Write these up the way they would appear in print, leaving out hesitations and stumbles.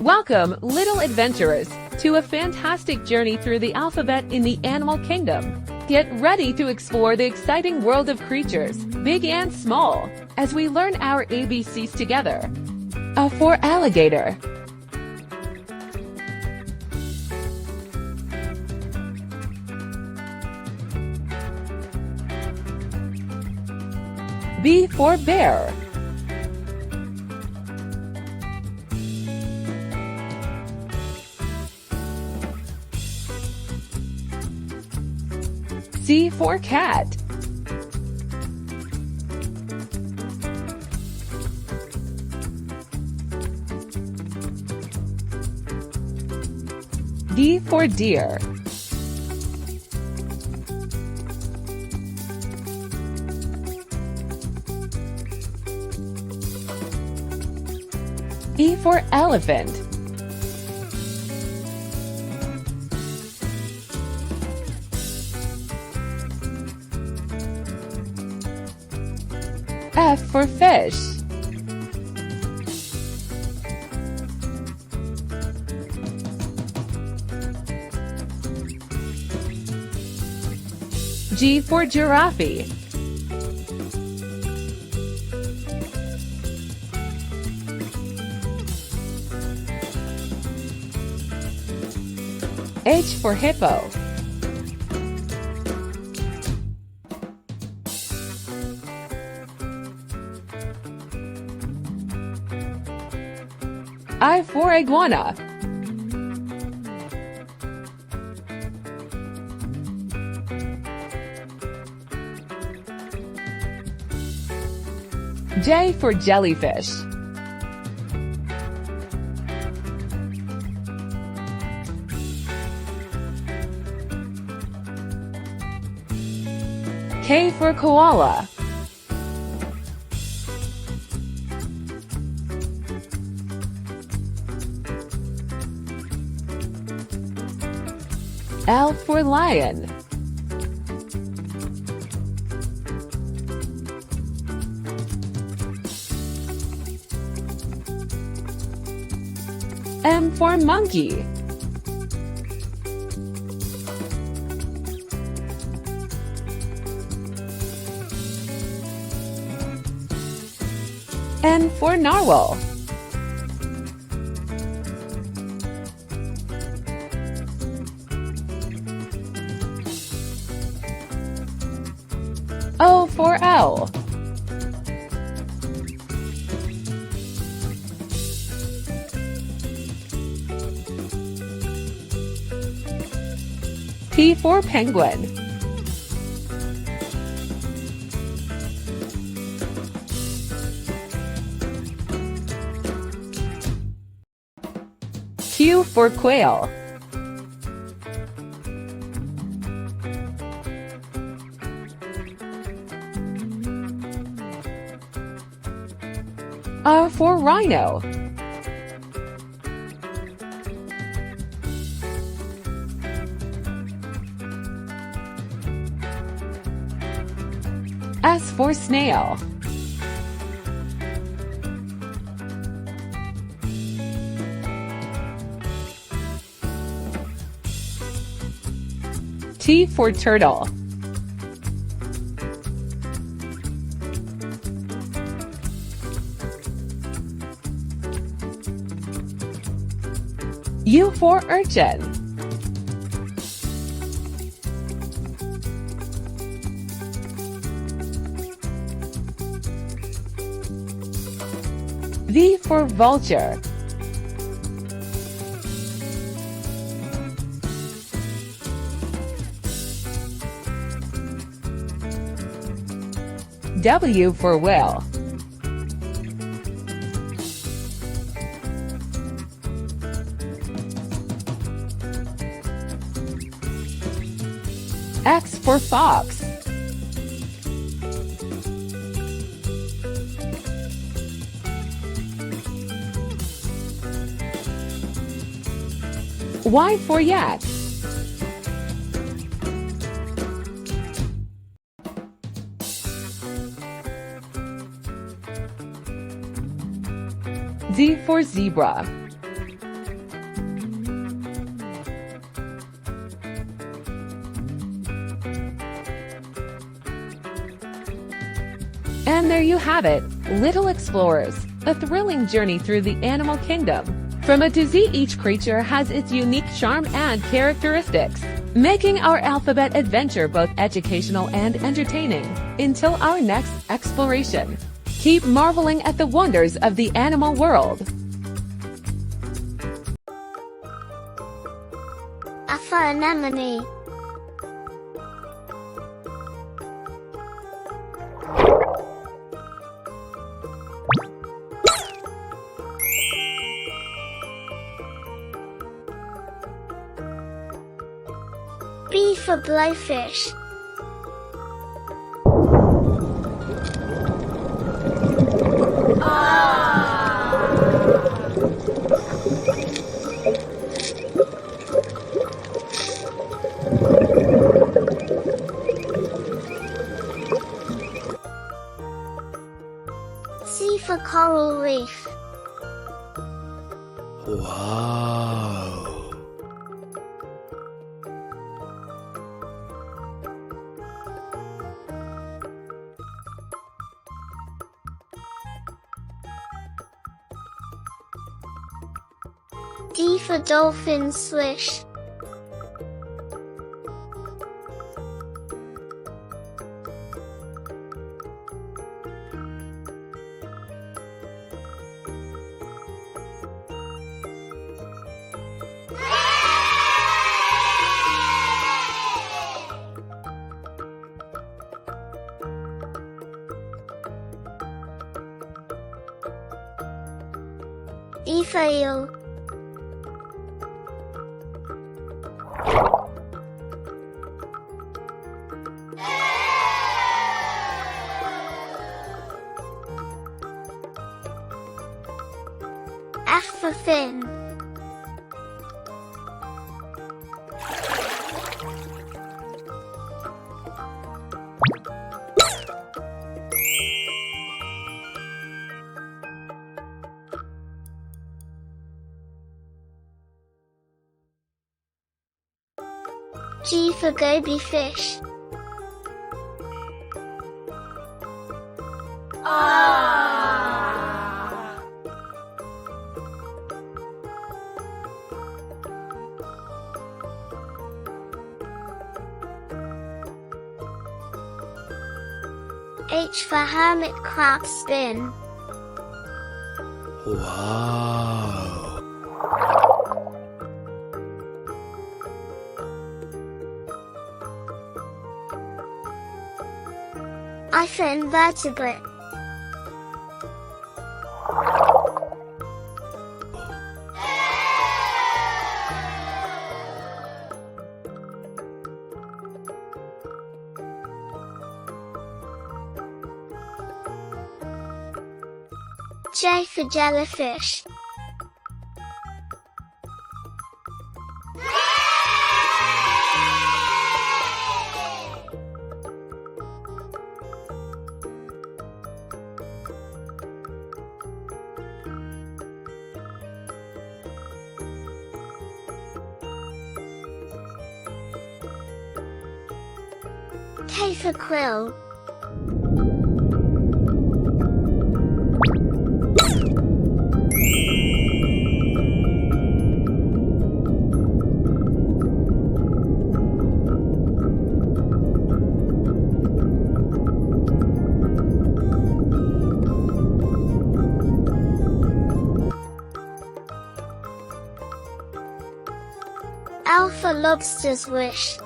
Welcome, little adventurers, to a fantastic journey through the alphabet in the animal kingdom. Get ready to explore the exciting world of creatures, big and small, as we learn our ABCs together. A for alligator. B for bear. C for cat. D for deer. E for elephant. F for fish. G for giraffe. H for hippo. I for iguana. J for jellyfish. K for koala. L for lion. M for monkey. N for narwhal. O for owl. P for penguin. Q for quail. R for rhino. S for snail. T for turtle. U for urchin. V for vulture. W for whale. X for fox. Y for yak. Z for zebra. And there you have it, Little Explorers, a thrilling journey through the animal kingdom. From A to Z, each creature has its unique charm and characteristics, making our alphabet adventure both educational and entertaining. Until our next exploration, keep marveling at the wonders of the animal world. A anemone. B for blowfish. C for coral reef. Wow. D for dolphin swish. E for eel. F for fin. G for goby fish. H for hermit crab spin. Wow. I for invertebrate. J for jellyfish. K for krill. L for lobster's wish.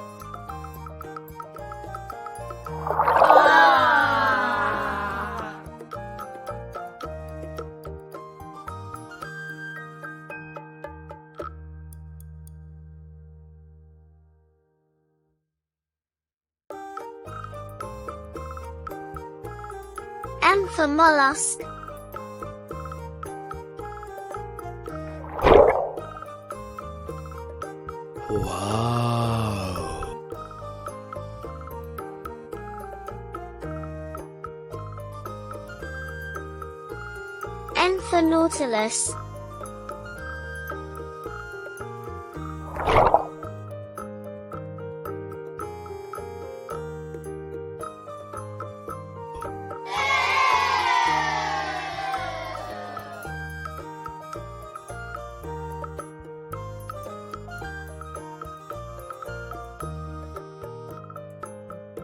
M for mollusk. Wow. N for nautilus.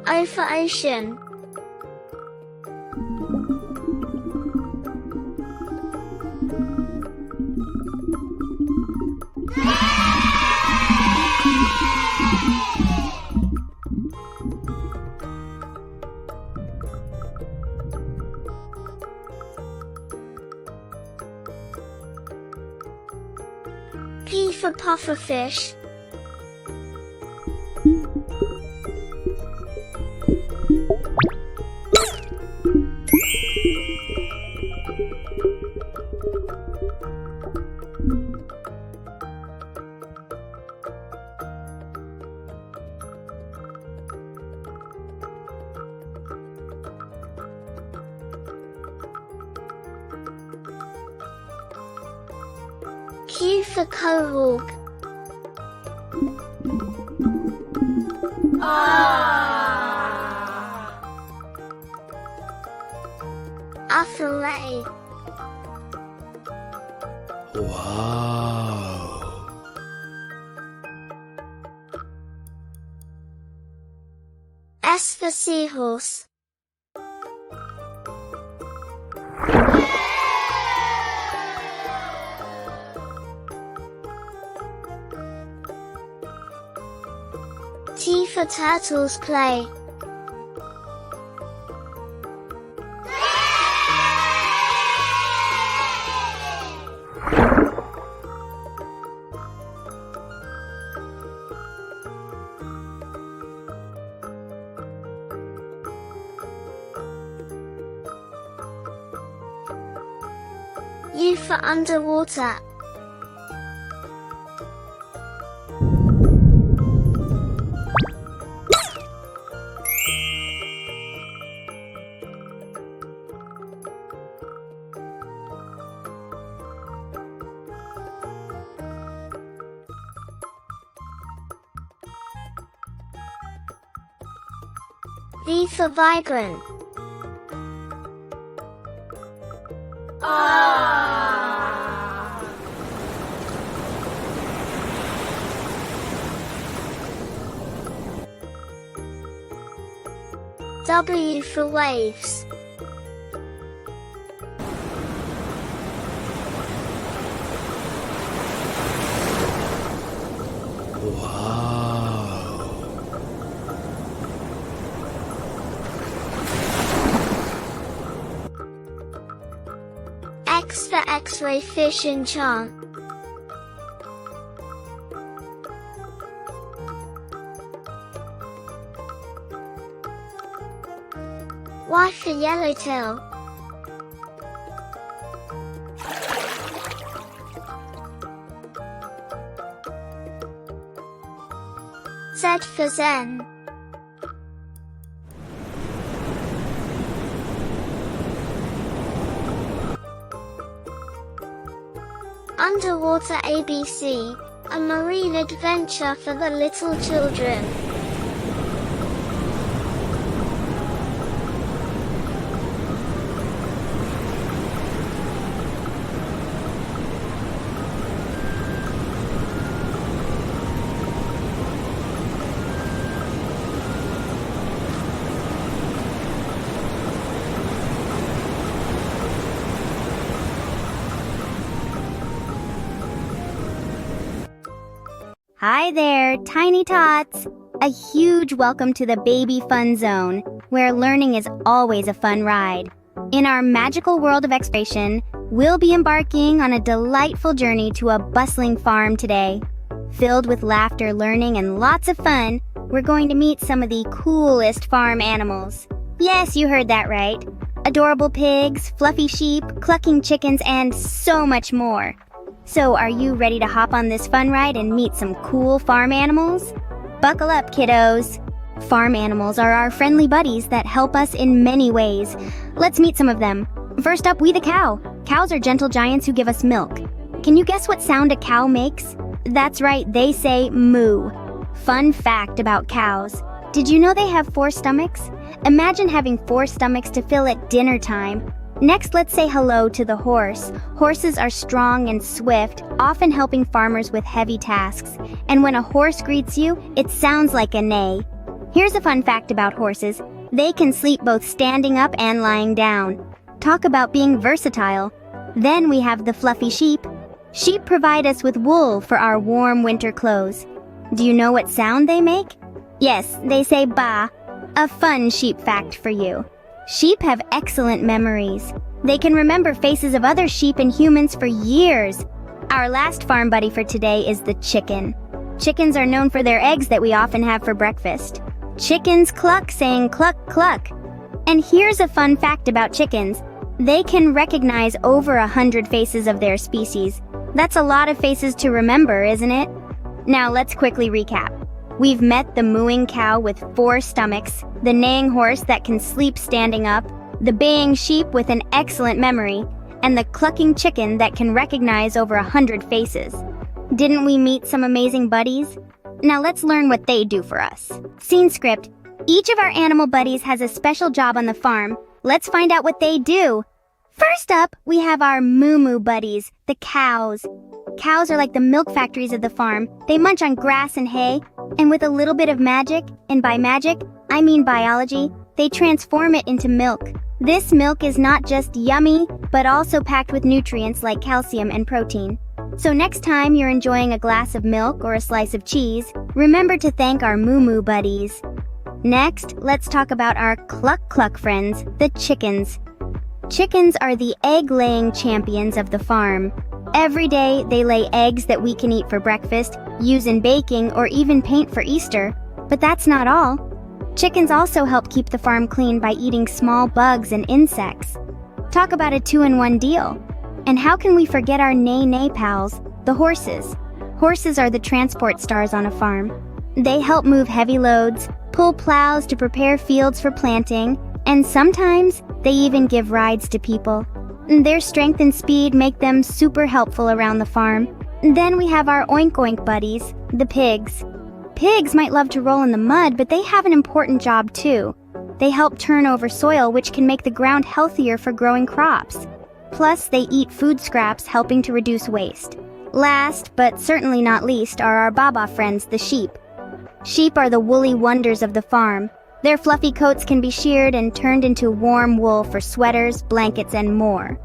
Over ocean. P for pufferfish. Q for quahog. R for ray. Wow. S for seahorse. T for turtles play. U for underwater. V for vibrant. W for waves. Wow. X for X-ray fish enchant. Y for yellowtail. Z for zen. Underwater ABC, a marine adventure for the little children. Hi there, Tiny Tots! A huge welcome to the Baby Fun Zone, where learning is always a fun ride. In our magical world of exploration, we'll be embarking on a delightful journey to a bustling farm today. Filled with laughter, learning, and lots of fun, we're going to meet some of the coolest farm animals. Yes, you heard that right. Adorable pigs, fluffy sheep, clucking chickens, and so much more. So, are you ready to hop on this fun ride and meet some cool farm animals? Buckle up, kiddos! Farm animals are our friendly buddies that help us in many ways. Let's meet some of them. First up, we the cow. Cows are gentle giants who give us milk. Can you guess what sound a cow makes? That's right, they say moo. Fun fact about cows. Did you know they have 4 stomachs? Imagine having 4 stomachs to fill at dinner time. Next, let's say hello to the horse. Horses are strong and swift, often helping farmers with heavy tasks. And when a horse greets you, it sounds like a neigh. Here's a fun fact about horses. They can sleep both standing up and lying down. Talk about being versatile. Then we have the fluffy sheep. Sheep provide us with wool for our warm winter clothes. Do you know what sound they make? Yes, they say ba. A fun sheep fact for you. Sheep have excellent memories. They can remember faces of other sheep and humans for years. Our last farm buddy for today is the chicken. Chickens are known for their eggs that we often have for breakfast. Chickens cluck saying cluck cluck. And here's a fun fact about chickens. They can recognize over 100 faces of their species. That's a lot of faces to remember, isn't it? Now let's quickly recap. We've met the mooing cow with 4 stomachs, the neighing horse that can sleep standing up, the baying sheep with an excellent memory, and the clucking chicken that can recognize over 100 faces. Didn't we meet some amazing buddies? Now let's learn what they do for us. Scene script. Each of our animal buddies has a special job on the farm. Let's find out what they do. First up, we have our moo-moo buddies, the cows. Cows are like the milk factories of the farm. They munch on grass and hay, and with a little bit of magic, and by magic, I mean biology, they transform it into milk. This milk is not just yummy, but also packed with nutrients like calcium and protein. So next time you're enjoying a glass of milk or a slice of cheese, remember to thank our moo-moo buddies. Next, let's talk about our cluck-cluck friends, the chickens. Chickens are the egg-laying champions of the farm. Every day, they lay eggs that we can eat for breakfast, use in baking, or even paint for Easter. But that's not all. Chickens also help keep the farm clean by eating small bugs and insects. Talk about a 2-in-1 deal. And how can we forget our neigh-neigh pals, the horses? Horses are the transport stars on a farm. They help move heavy loads, pull plows to prepare fields for planting, and sometimes they even give rides to people. Their strength and speed make them super helpful around the farm. Then we have our oink-oink buddies, the pigs. Pigs might love to roll in the mud, but they have an important job too. They help turn over soil, which can make the ground healthier for growing crops. Plus, they eat food scraps, helping to reduce waste. Last, but certainly not least, are our baba friends, the sheep. Sheep are the woolly wonders of the farm. Their fluffy coats can be sheared and turned into warm wool for sweaters, blankets, and more.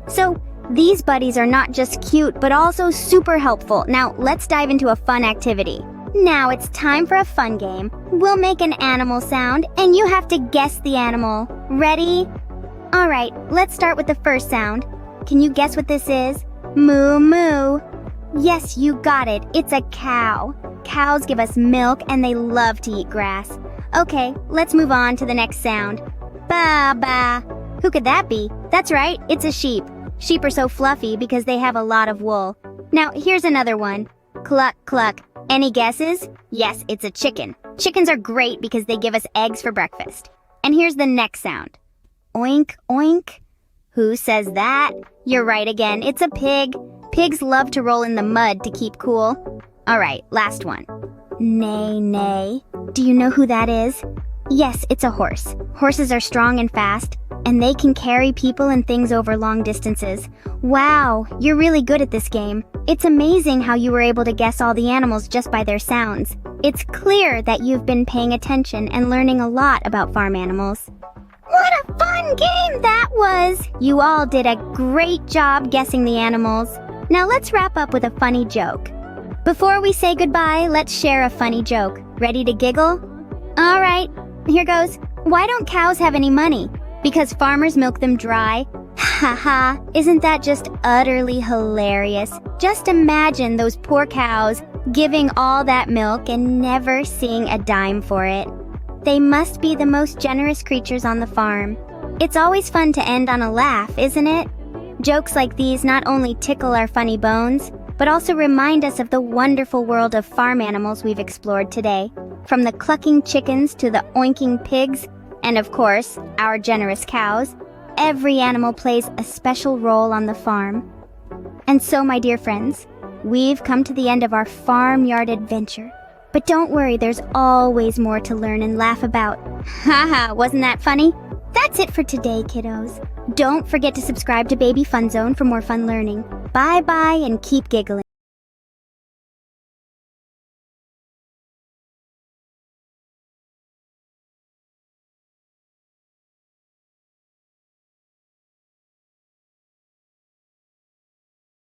So, these buddies are not just cute, but also super helpful. Now, let's dive into a fun activity. Now it's time for a fun game. We'll make an animal sound, and you have to guess the animal. Ready? Alright, let's start with the first sound. Can you guess what this is? Moo moo. Yes, you got it. It's a cow. Cows give us milk, and they love to eat grass. Okay, let's move on to the next sound. Ba ba. Who could that be? That's right, it's a sheep. Sheep are so fluffy because they have a lot of wool. Now, here's another one. Cluck cluck. Any guesses? Yes, it's a chicken. Chickens are great because they give us eggs for breakfast. And here's the next sound. Oink oink. Who says that? You're right again, it's a pig. Pigs love to roll in the mud to keep cool. Alright, last one. Neigh neigh. Do you know who that is? Yes, it's a horse. Horses are strong and fast, and they can carry people and things over long distances. Wow, you're really good at this game. It's amazing how you were able to guess all the animals just by their sounds. It's clear that you've been paying attention and learning a lot about farm animals. What a fun game that was! You all did a great job guessing the animals. Now let's wrap up with a funny joke. Before we say goodbye, let's share a funny joke. Ready to giggle? All right, here goes. Why don't cows have any money? Because farmers milk them dry. Haha, isn't that just utterly hilarious? Just imagine those poor cows giving all that milk and never seeing a dime for it. They must be the most generous creatures on the farm. It's always fun to end on a laugh, isn't it? Jokes like these not only tickle our funny bones, but also remind us of the wonderful world of farm animals we've explored today. From the clucking chickens to the oinking pigs, and of course, our generous cows, every animal plays a special role on the farm. And so, my dear friends, we've come to the end of our farmyard adventure. But don't worry, there's always more to learn and laugh about. Haha, wasn't that funny? That's it for today, kiddos. Don't forget to subscribe to Baby Fun Zone for more fun learning. Bye-bye and keep giggling.